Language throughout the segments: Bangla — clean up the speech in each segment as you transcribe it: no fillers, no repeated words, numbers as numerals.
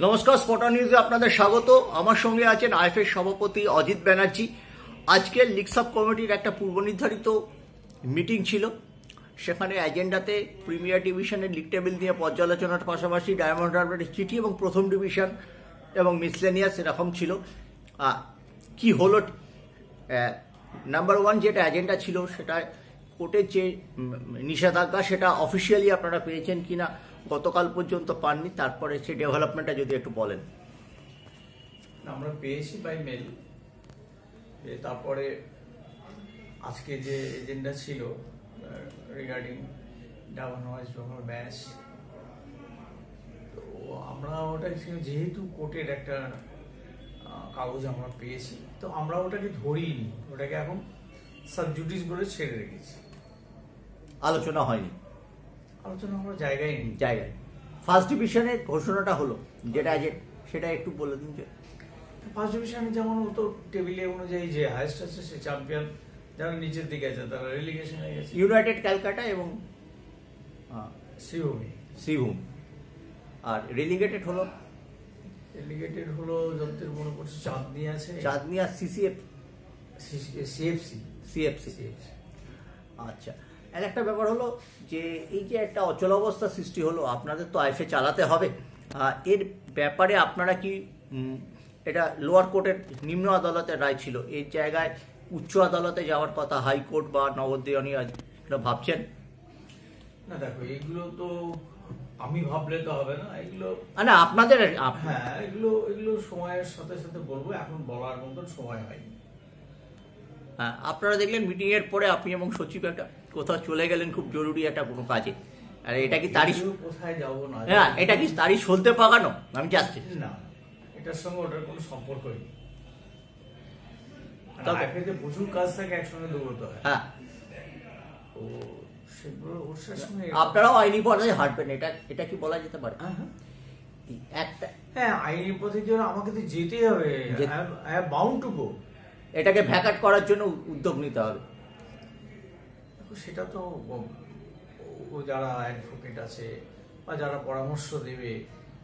নমস্কার, স্পটা নিউজে আপনাদের স্বাগত। আমার সঙ্গে আছেন আইএফএর সভাপতি অজিত ব্যানার্জি। আজকের লিগ সাব কমিটির একটা পূর্বনির্ধারিত মিটিং ছিল। সেখানে এজেন্ডাতে প্রিমিয়ার ডিভিশনের লিগ টেবিল নিয়ে পর্যালোচনার পাশাপাশি ডায়মন্ড হারবারের চিঠি এবং প্রথম ডিভিশন এবং মিসলেনিয়াস এরকম ছিল। কি হলো, নাম্বার ওয়ান যেটা এজেন্ডা ছিল সেটা কোর্টের যে নিষেধাজ্ঞা সেটা অফিসিয়ালি আপনারা পেয়েছেন কিনা, গতকাল পর্যন্ত পাননি। তারপরে সেই ডেভেলপমেন্টটা যদি একটু বলেন। আমরা পেয়েছি বাই মেল। তারপরে আজকে যে এজেন্ডা ছিল regarding double West Bengal match, তো আমরা ওটা যেহেতু কোর্টের একটা কাগজ আমরা পেয়েছি, তো আমরা ওটাকে ধরিনি, ওটাকে এখন সাবজুডিস বলে ছেড়ে রেখেছি। আলোচনা হয়নি, আলোচনা হওয়ার জায়গায় নেই। জায়গায় ফার্স্ট ডিভিশনের ঘোষণাটা হলো যেটা সেটা একটু বলে দিন। যে ফার্স্ট ডিভিশনে যেমন তো টেবিলে অনুযায়ী যে হাইস্ট আছে সে চ্যাম্পিয়ন, যারা নিচের দিকে আছে তারা রেলিগেশনে গেছে। ইউনাইটেড ক্যালকাটা এবং শ্রীভূমি। আর রেলিগেটেড হলো যতদূর মনে পড়ছে চাঁদনি আছে, চাঁদনি আর সিএফসি। আচ্ছা, আর একটা ব্যাপার হলো যে এই যে একটা অচলাবস্থা সৃষ্টি হলো, আপনাদের তো আইএফএ চালাতে হবে। এর ব্যাপারে আপনারা কি, এটা লোয়ার কোর্টের নিম্ন আদালতের রায় ছিল, এই জায়গায় উচ্চ আদালতে যাওয়ার কথা হাইকোর্ট বা নবদিনী ভাবছেন? না দেখো, এগুলো তো আমি ভাবলে তো হবে না, এগুলো না আপনাদের। হ্যাঁ, এগুলো সময়ের সাথে সাথে বলবো, এখন বলার মতন সময় হয়নি। হ্যাঁ, আপনারা দেখলেন মিটিং এর পরে আপনি এবং সচিব একটা কোথাও চলে গেলেন খুব জরুরি একটা কোনো কাজে। আর এটা কি তারিখ কোথায় যাবো না, হ্যাঁ এটা কি তারিখ সলতে পাকানো? আমি যাচ্ছি না, এটার সঙ্গে ওটার কোনো সম্পর্কই নেই। প্রচুর কাজ থাকে একসঙ্গে দৌড়তে হয়। হ্যাঁ, ও সেগুলো ওর সঙ্গে আপনারাও আইনি পর্যায়ে হাঁটবেন, এটা কি বলা যেতে পারে? একটা হ্যাঁ, আইনি পথে গিয়ে আমাকে তো যেতেই হবে, I am bound to go. এটাকে ভ্যাকাট করার জন্য উদ্যোগ নিতে হবে। সেটা তো যারা অ্যাডভোকেট আছে বা যারা পরামর্শ দেবে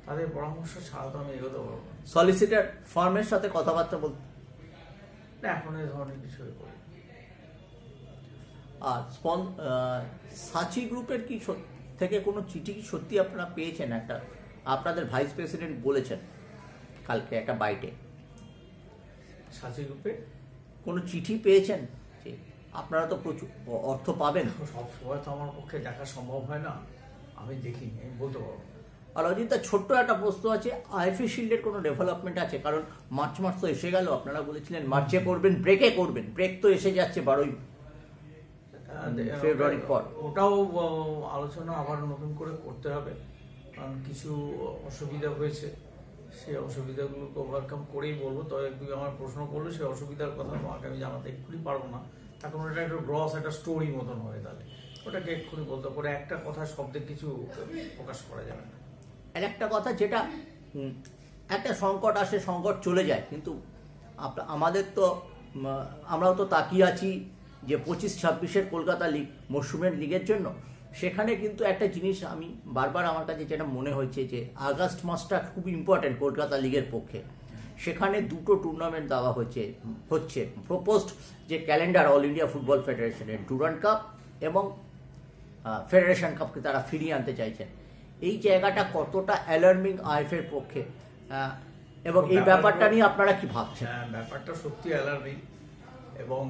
তাদের পরামর্শ ছাড়া তো আমি এগোতে পারবো না। সলিসিটার ফার্মের সাথে কথাবার্তা বলতে না, এখন এই ধরনের কিছু করি। আর সাচি গ্রুপের কি থেকে কোনো চিঠি কি সত্যি আপনারা পেয়েছেন? একটা আপনাদের ভাইস প্রেসিডেন্ট বলেছেন কালকে একটা বাইটে, সাচি গ্রুপে কোনো চিঠি পেয়েছেন যে আপনারা তো প্রচুর অর্থ পাবেন? সব সময় তো আমার পক্ষে দেখা সম্ভব হয় না, আমি দেখিনি, আমি বলতে পারবো। আর অজিতা, ছোট্ট একটা প্রশ্ন আছে, আইএফএ শিল্ডের কোনো ডেভেলপমেন্ট আছে? কারণ মার্চ মাস তো এসে গেল, আপনারা বলেছিলেন মার্চে করবেন, ব্রেকে করবেন, ব্রেক তো এসে যাচ্ছে 12 ফেব্রুয়ারির পর। ওটাও আলোচনা আবার নতুন করে করতে হবে, কারণ কিছু অসুবিধা হয়েছে, সেই অসুবিধাগুলোকে ওভারকাম করেই বলবো। তবে তুই আমার প্রশ্ন করলো, সেই অসুবিধার কথা তোমাকে আমি জানাতে এক্ষুনি পারবো না, তখন ওটা একটা গ্রস একটা স্টোরি মতন হয়, তাহলে ওটাকে এক্ষুনি বলতে পারে, একটা কথা শব্দে কিছু প্রকাশ করা যাবে না। আর একটা কথা, যেটা একটা সংকট আসে, সংকট চলে যায়, কিন্তু আমাদের তো আমরাও তো তাকিয়ে আছি যে 25-26 কলকাতা লিগ মরশুমের লিগের জন্য। সেখানে কিন্তু একটা জিনিস আমি বারবার আমার কাছে যেটা মনে হয়েছে যে আগস্ট মাসটা খুব ইম্পর্টেন্ট কলকাতা লিগের পক্ষে। সেখানে দুটো টুর্নামেন্ট দেওয়া হচ্ছে প্রপোজড যে ক্যালেন্ডার অল ইন্ডিয়া ফুটবল ফেডারেশনের, ডুরান্ড কাপ এবং ফেডারেশন কাপকে তারা ফিরিয়ে আনতে চাইছেন। এই জায়গাটা কতটা অ্যালার্মিং আইএফএর পক্ষে, এবং এই ব্যাপারটা নিয়ে আপনারা কি ভাবছেন? ব্যাপারটা সত্যি অ্যালার্মিং, এবং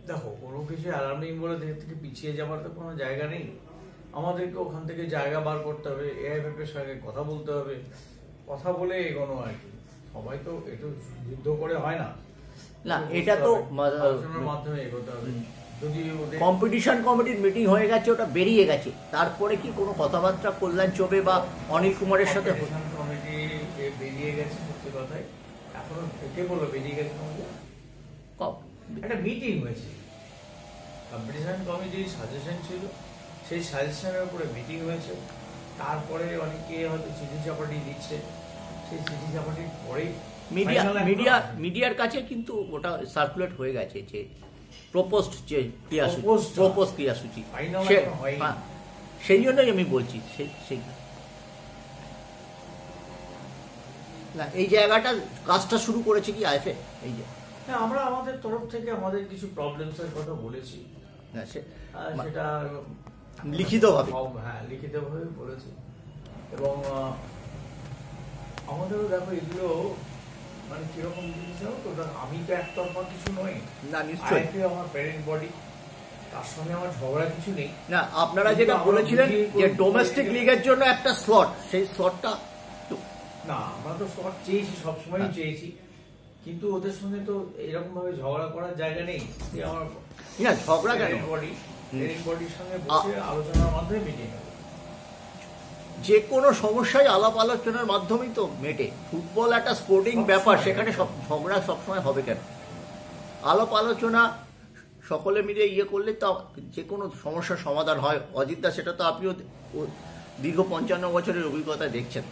দেখো কোনো কিছু অ্যালার্মিং বলে দেখ থেকে পিছিয়ে যাওয়ার তো কোনো জায়গা নেই। আমাদেরকে ওখান থেকে জায়গা বার করতে হবে, এআইএফএফ এর সঙ্গে কথা বলতে হবে, কথা বলে এগোনো আর কি। সবাই তো একটু যুদ্ধ করে হয় না, না এটা তো আলোচনার মাধ্যমে এগোতে হবে। যদি কম্পিটিশন কমিটির মিটিং হয়ে গেছে, ওটা বেরিয়ে গেছে, তারপরে কি কোনো কথাবার্তা কল্যাণ চবে বা অনিল কুমারের সাথে? কম্পিটিশন কমিটি বেরিয়ে গেছে, সত্যি কথাই এখনো থেকে বলো বেরিয়ে গেছে, একটা মিটিং হয়েছে, কম্পিটিশন কমিটির সাজেশন ছিল, সেই সাজেশনের উপরে মিটিং হয়েছে। তারপরে অনেকে হয়তো চিঠি চাপাটি দিচ্ছে, সেই চিঠি চাপাটির পরেই মিডিয়ার কাছে কিন্তু ওটা সার্কুলেট হয়ে গেছে যে প্রপোজড যে ক্রিয়াসূচি, সেই জন্যই আমি বলছি সেই না এই জায়গাটা কাজটা শুরু করেছে কি আইএফএ এই যে হ্যাঁ, আমরা আমাদের তরফ থেকে আমাদের কিছু প্রবলেমসের কথা বলেছি, না সেটা লিখিতভাবে হ্যাঁ লিখিতভাবে বলেছি। এবং আমাদেরও দেখো এগুলো মানে কিরকম জিনিস জানো তো, আমি তো একতরফা কিছু নই, না নিশ্চয়ই আইএফএ আমার প্যারেন্ট বডি, তার সঙ্গে আমার ঝগড়া কিছু নেই। না আপনারা যেটা বলেছিলেন যে ডোমেস্টিক লিগের জন্য একটা স্লট, সেই স্লটটা না আমরা তো স্লট চেয়েছি, সবসময় চেয়েছি, কিন্তু ওদের সঙ্গে তো এরকম ভাবে ঝগড়া করার জায়গা নেই। আমার না ঝগড়া কেন, বডির সঙ্গে বসে আলোচনার মাধ্যমে মিটিয়ে নেব। যে কোনো সমস্যায় আলাপ আলোচনার মাধ্যমেই তো মেটে। ফুটবল একটা স্পোর্টিং ব্যাপার, সেখানে সব ঝগড়া সবসময় হবে কেন? আলাপ আলোচনা সকলে মিলে ইয়ে করলে তো যে কোনো সমস্যার সমাধান হয়। অজিতদা সেটা তো আপনিও দীর্ঘ 55 বছরের অভিজ্ঞতা দেখছেন।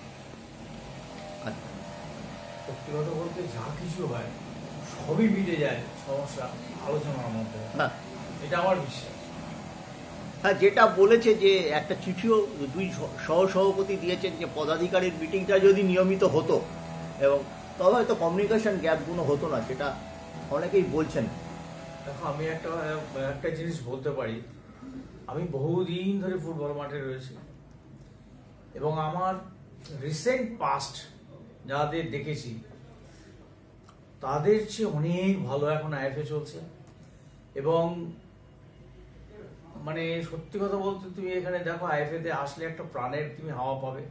সত্যি কথা বলতে যা কিছু হয় সবই মিটে যায় সমস্যা আলোচনার মধ্যে, হ্যাঁ এটা আমার বিশ্বাস। হ্যাঁ, যেটা বলেছে যে একটা চিঠিও 2 সহসভাপতি দিয়েছেন যে পদাধিকারীর মিটিংটা যদি নিয়মিত হতো এবং তবে হয়তো কমিউনিকেশন গ্যাপগুলো হতো না, সেটা অনেকেই বলছেন। দেখো আমি একটা জিনিস বলতে পারি, আমি বহুদিন ধরে ফুটবল মাঠে রয়েছি এবং আমার রিসেন্ট পাস্ট যাদের দেখেছি তাদের চেয়ে অনেক ভালো এখন আইএফএ চলছে। এবং মানে সত্যি কথা বলতে তুমি এখানে দেখো আইএফএ তে আসলে একটা প্রাণের তুমি হাওয়া পাবে।